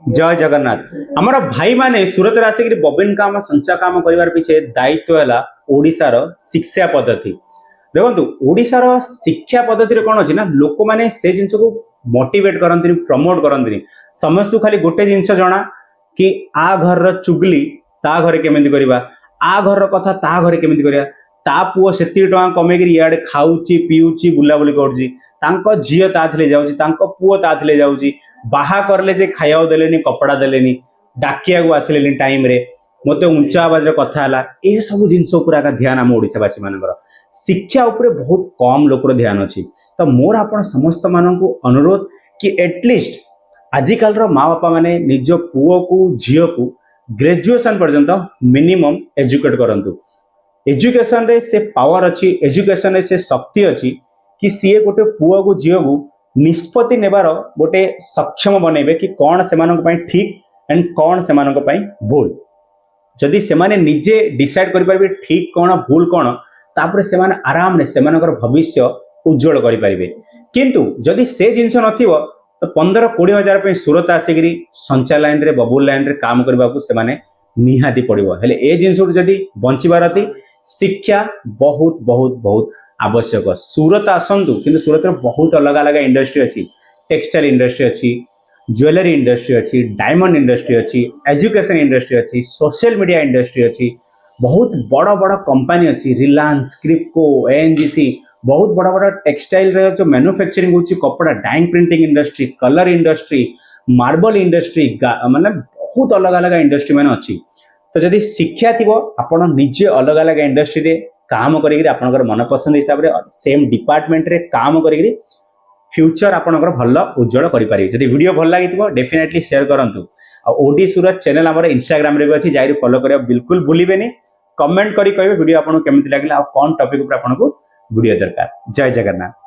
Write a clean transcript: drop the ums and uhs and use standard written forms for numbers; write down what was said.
जय जगन्नाथ। आमर भाई माने सूरत आसिक बबिन काम संचा काम करिवार पीछे दायित्व है ओडिशार शिक्षा पद्धति। देखो ओडिशार शिक्षा पद्धति कौन अच्छी ना लोक मैंने से जिनस को मोटिवेट करती प्रमोट करती समस्त खाली गोटे जिनस जना कि आ घर चुगली ता घरे केमिति करबा आ घर कथा ता घरे केमिति करबा ता पुओ सेति टका कमेगिर इयाडे खाउची पीउची बुलाबुली करूची तांको झियो ता थिले जाउची तांको पुओ ता थिले जाउची बाहा करले जे खाइयाव देलेनी कपड़ा देलेनी डाकिया को आसिलेनी टाइम रे मते ऊंचा आवाज रे कथा हला ए सब जिंस ऊपर का ध्यान हम ओडिसावासी मानकर शिक्षा ऊपर बहुत कम लोकर ध्यान अछि। तो मोर आपण समस्त माननकु अनुरोध कि एटलिस्ट आजिकल रो माँ बापा माने निज पुओ को झियो को ग्रेजुएशन पर्यंत मिनिमम एजुकेट करंतु। एजुकेशन रे से पावर अच्छी एजुकेशन रे से शक्ति अच्छी कि सीए गोटे पुओ को झियो को निष्पत्ति नेबार गोटे सक्षम बनेबे कि कौन से ठीक एंड कौन से भूल। जदि से निजे डिसाइड कर पारे ठीक कौन भूल कौन तापर से आराम से भविष्य उज्जवल कर पारे। किंतु जदि से जिनस नथिबो तो 15-20 हजार पे सूरत आसिक संचा लाइन रे बबुल लाइन रे काम करबा को से निहाती पड़िबो। हेले ए जिनस जदि बंचिबार अति शिक्षा बहुत बहुत बहुत आवश्यक। सूरत आसतु किंतु सूरत में बहुत अलग अलग इंडस्ट्री अच्छी टेक्सटाइल इंडस्ट्री अच्छी ज्वेलरी इंडस्ट्री अच्छी डायमंड इंडस्ट्री अच्छी एजुकेशन इंडस्ट्री अच्छी सोशल मीडिया इंडस्ट्री अच्छी बहुत बड़ बड़ कंपनी अच्छी रिलायंस क्रिप्को एएनजीसी बहुत बड़ बड़ टेक्सटाइल रे जो मैन्युफैक्चरिंग होची कपड़ा dying printing industry colour industry marble industry माने बहुत अलग अलग इंडस्ट्री मैंने अच्छी। तो जदि शिक्षा थी आपण निजे अलग अलग इंडस्ट्री रे काम करिक आपनकर मन पसंद हिसाब रे सेम डिपार्टमेंट रे काम करिक फ्यूचर आपनकर भल उज्जवल करि पारि। जदि वीडियो भल लागिथिबो डेफिनेटली शेयर करंतु। आ ओडी सूरत चैनल हमर इंस्टाग्राम रे भी अछि जाई फॉलो करिया बिल्कुल भूलिबेनी। कमेंट करी कहबे वीडियो आपन केमिति लागिला आ कोन टॉपिक ऊपर आपनको वीडियो दरकार। जय जगन्नाथ।